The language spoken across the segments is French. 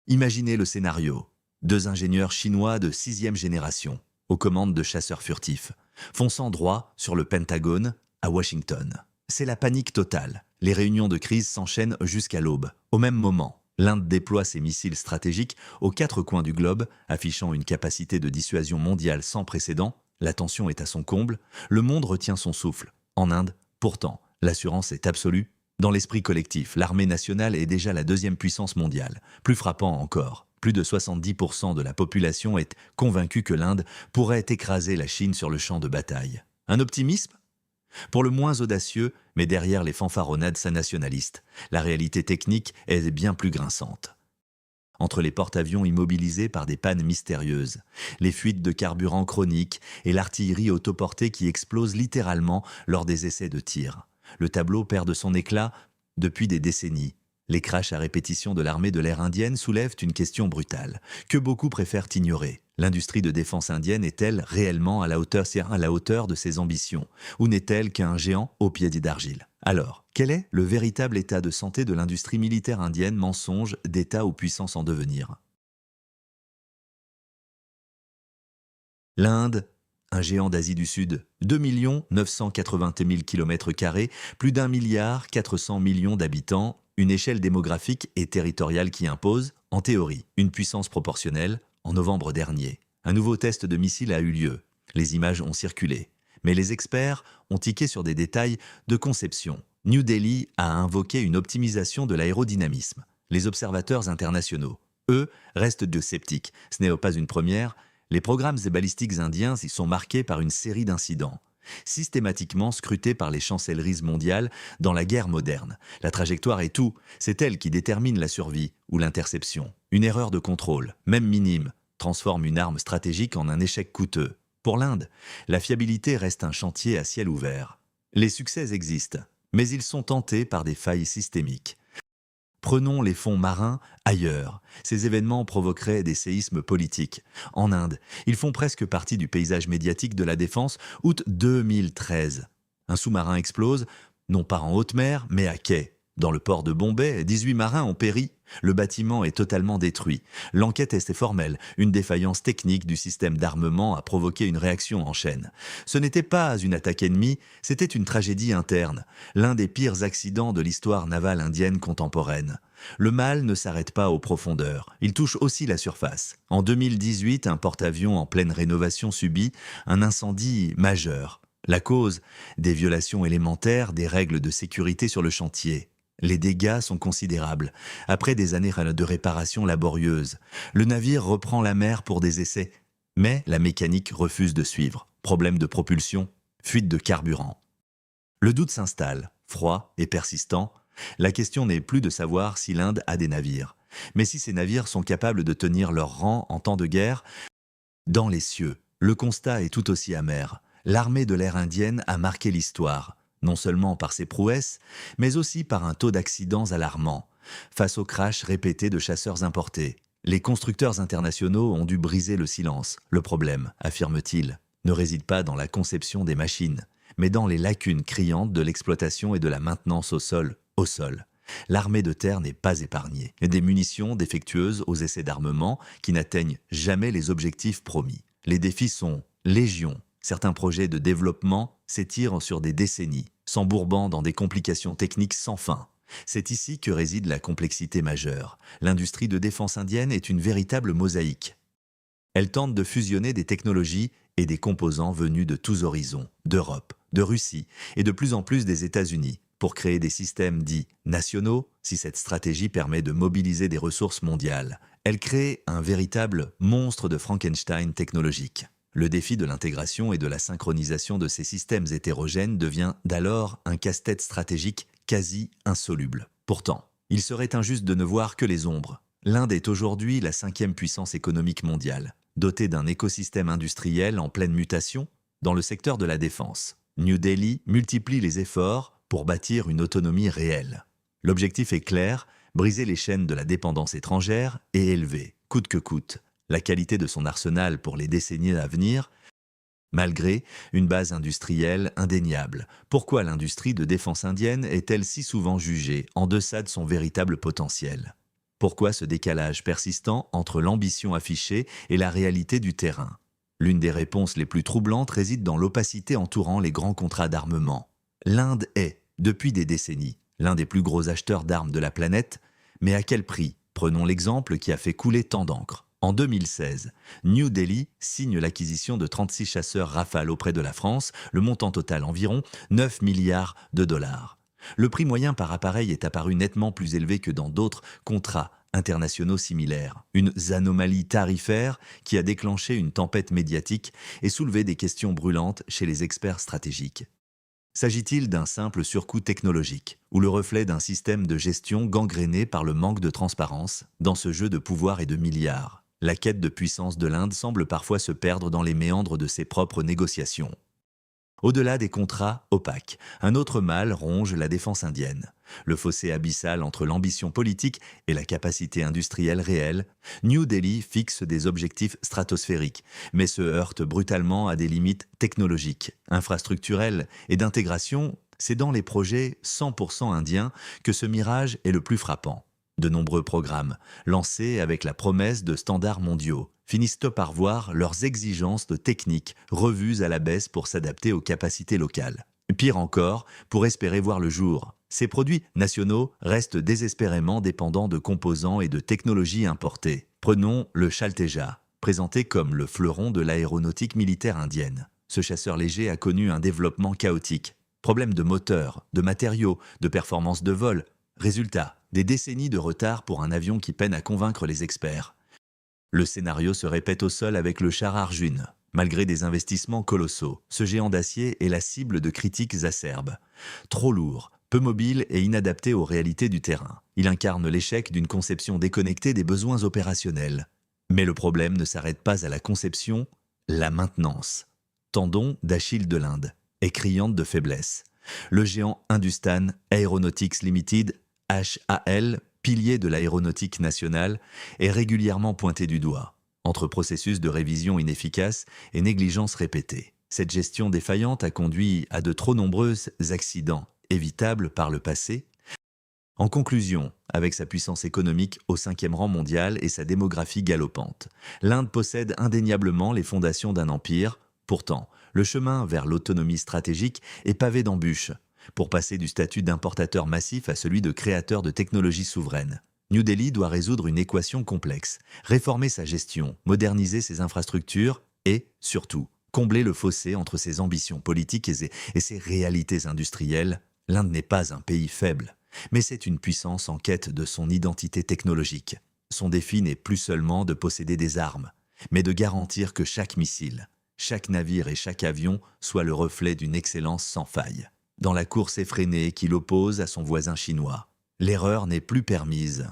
Imaginez le scénario. Deux ingénieurs chinois de sixième génération, aux commandes de chasseurs furtifs, fonçant droit sur le Pentagone à Washington. C'est la panique totale. Les réunions de crise s'enchaînent jusqu'à l'aube. Au même moment, l'Inde déploie ses missiles stratégiques aux quatre coins du globe, affichant une capacité de dissuasion mondiale sans précédent. La tension est à son comble. Le monde retient son souffle. En Inde, pourtant, l'assurance est absolue. Dans l'esprit collectif, l'armée nationale est déjà la deuxième puissance mondiale. Plus frappant encore, plus de 70% de la population est convaincue que l'Inde pourrait écraser la Chine sur le champ de bataille. Un optimisme pour le moins audacieux, mais derrière les fanfaronnades nationalistes, la réalité technique est bien plus grinçante. Entre les porte-avions immobilisés par des pannes mystérieuses, les fuites de carburant chroniques et l'artillerie autoportée qui explose littéralement lors des essais de tir, le tableau perd de son éclat depuis des décennies. Les crashs à répétition de l'armée de l'air indienne soulèvent une question brutale, que beaucoup préfèrent ignorer. L'industrie de défense indienne est-elle réellement à la hauteur de ses ambitions, ou n'est-elle qu'un géant au pied d'argile? Alors, quel est le véritable état de santé de l'industrie militaire indienne, mensonge d'État ou puissance en devenir? L'Inde, un géant d'Asie du Sud, 2 980 000 km², plus d'1,4 milliard d'habitants, une échelle démographique et territoriale qui impose, en théorie, une puissance proportionnelle. En novembre dernier, un nouveau test de missile a eu lieu. Les images ont circulé. Mais les experts ont tiqué sur des détails de conception. New Delhi a invoqué une optimisation de l'aérodynamisme. Les observateurs internationaux, eux, restent de sceptiques. Ce n'est pas une première. Les programmes balistiques indiens y sont marqués par une série d'incidents, systématiquement scrutés par les chancelleries mondiales dans la guerre moderne. La trajectoire est tout, c'est elle qui détermine la survie ou l'interception. Une erreur de contrôle, même minime, transforme une arme stratégique en un échec coûteux. Pour l'Inde, la fiabilité reste un chantier à ciel ouvert. Les succès existent, mais ils sont tentés par des failles systémiques. Prenons les fonds marins ailleurs. Ces événements provoqueraient des séismes politiques. En Inde, ils font presque partie du paysage médiatique de la défense. Août 2013. Un sous-marin explose, non pas en haute mer, mais à quai. Dans le port de Bombay, 18 marins ont péri. Le bâtiment est totalement détruit. L'enquête est formelle. Une défaillance technique du système d'armement a provoqué une réaction en chaîne. Ce n'était pas une attaque ennemie, c'était une tragédie interne. L'un des pires accidents de l'histoire navale indienne contemporaine. Le mal ne s'arrête pas aux profondeurs, il touche aussi la surface. En 2018, un porte-avions en pleine rénovation subit un incendie majeur. La cause, des violations élémentaires des règles de sécurité sur le chantier. Les dégâts sont considérables. Après des années de réparation laborieuse, le navire reprend la mer pour des essais. Mais la mécanique refuse de suivre. Problème de propulsion, fuite de carburant. Le doute s'installe, froid et persistant. La question n'est plus de savoir si l'Inde a des navires, mais si ces navires sont capables de tenir leur rang en temps de guerre. Dans les cieux, le constat est tout aussi amer. L'armée de l'air indienne a marqué l'histoire, non seulement par ses prouesses, mais aussi par un taux d'accidents alarmant. Face aux crashs répétés de chasseurs importés, les constructeurs internationaux ont dû briser le silence. Le problème, affirme-t-il, ne réside pas dans la conception des machines, mais dans les lacunes criantes de l'exploitation et de la maintenance au sol. L'armée de terre n'est pas épargnée. Des munitions défectueuses aux essais d'armement qui n'atteignent jamais les objectifs promis. Les défis sont légion. Certains projets de développement s'étirent sur des décennies, s'embourbant dans des complications techniques sans fin. C'est ici que réside la complexité majeure. L'industrie de défense indienne est une véritable mosaïque. Elle tente de fusionner des technologies et des composants venus de tous horizons, d'Europe, de Russie et de plus en plus des États-Unis, pour créer des systèmes dits nationaux. Si cette stratégie permet de mobiliser des ressources mondiales, elle crée un véritable monstre de Frankenstein technologique. Le défi de l'intégration et de la synchronisation de ces systèmes hétérogènes devient d'alors un casse-tête stratégique quasi insoluble. Pourtant, il serait injuste de ne voir que les ombres. L'Inde est aujourd'hui la 5e puissance économique mondiale, dotée d'un écosystème industriel en pleine mutation dans le secteur de la défense. New Delhi multiplie les efforts pour bâtir une autonomie réelle. L'objectif est clair, briser les chaînes de la dépendance étrangère et élever, coûte que coûte, la qualité de son arsenal pour les décennies à venir, malgré une base industrielle indéniable. Pourquoi l'industrie de défense indienne est-elle si souvent jugée en deçà de son véritable potentiel? Pourquoi ce décalage persistant entre l'ambition affichée et la réalité du terrain? L'une des réponses les plus troublantes réside dans l'opacité entourant les grands contrats d'armement. L'Inde est, depuis des décennies, l'un des plus gros acheteurs d'armes de la planète, mais à quel prix? Prenons l'exemple qui a fait couler tant d'encre. En 2016, New Delhi signe l'acquisition de 36 chasseurs Rafale auprès de la France, le montant total environ 9 milliards de dollars. Le prix moyen par appareil est apparu nettement plus élevé que dans d'autres contrats internationaux similaires. Une anomalie tarifaire qui a déclenché une tempête médiatique et soulevé des questions brûlantes chez les experts stratégiques. S'agit-il d'un simple surcoût technologique ou le reflet d'un système de gestion gangréné par le manque de transparence dans ce jeu de pouvoir et de milliards? La quête de puissance de l'Inde semble parfois se perdre dans les méandres de ses propres négociations. Au-delà des contrats opaques, un autre mal ronge la défense indienne. Le fossé abyssal entre l'ambition politique et la capacité industrielle réelle, New Delhi fixe des objectifs stratosphériques, mais se heurte brutalement à des limites technologiques, infrastructurelles et d'intégration. C'est dans les projets 100% indiens que ce mirage est le plus frappant. De nombreux programmes, lancés avec la promesse de standards mondiaux, finissent par voir leurs exigences de technique revues à la baisse pour s'adapter aux capacités locales. Pire encore, pour espérer voir le jour, ces produits nationaux restent désespérément dépendants de composants et de technologies importées. Prenons le Chalteja, présenté comme le fleuron de l'aéronautique militaire indienne. Ce chasseur léger a connu un développement chaotique. Problèmes de moteur, de matériaux, de performance de vol. Résultat, des décennies de retard pour un avion qui peine à convaincre les experts. Le scénario se répète au sol avec le char Arjun. Malgré des investissements colossaux, ce géant d'acier est la cible de critiques acerbes. Trop lourd, peu mobile et inadapté aux réalités du terrain. Il incarne l'échec d'une conception déconnectée des besoins opérationnels. Mais le problème ne s'arrête pas à la conception, la maintenance. Tendon d'Achille de l'Inde est criante de faiblesse. Le géant Hindustan Aeronautics Limited, HAL, pilier de l'aéronautique nationale, est régulièrement pointé du doigt, entre processus de révision inefficaces et négligences répétées. Cette gestion défaillante a conduit à de trop nombreux accidents évitables par le passé. En conclusion, avec sa puissance économique au 5e rang mondial et sa démographie galopante, l'Inde possède indéniablement les fondations d'un empire. Pourtant, le chemin vers l'autonomie stratégique est pavé d'embûches. Pour passer du statut d'importateur massif à celui de créateur de technologies souveraines, New Delhi doit résoudre une équation complexe, réformer sa gestion, moderniser ses infrastructures et, surtout, combler le fossé entre ses ambitions politiques et ses réalités industrielles. L'Inde n'est pas un pays faible, mais c'est une puissance en quête de son identité technologique. Son défi n'est plus seulement de posséder des armes, mais de garantir que chaque missile, chaque navire et chaque avion soit le reflet d'une excellence sans faille. Dans la course effrénée qui l'oppose à son voisin chinois, l'erreur n'est plus permise.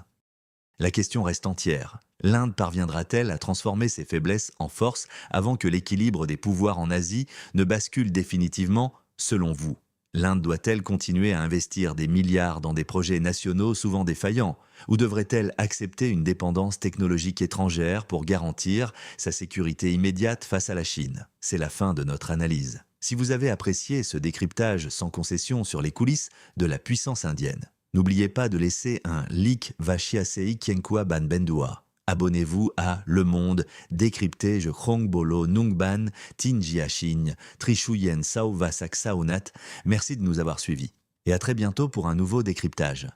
La question reste entière. L'Inde parviendra-t-elle à transformer ses faiblesses en force avant que l'équilibre des pouvoirs en Asie ne bascule définitivement, selon vous? L'Inde doit-elle continuer à investir des milliards dans des projets nationaux souvent défaillants, ou devrait-elle accepter une dépendance technologique étrangère pour garantir sa sécurité immédiate face à la Chine? C'est la fin de notre analyse. Si vous avez apprécié ce décryptage sans concession sur les coulisses de la puissance indienne, n'oubliez pas de laisser un like Vachiasei Kienkwa Ban Bendua. Abonnez-vous à Le Monde, décrypté je Bolo Nungban, Tinjiaching, Trishuyen Sao Vasak Saonat. Merci de nous avoir suivis. Et à très bientôt pour un nouveau décryptage.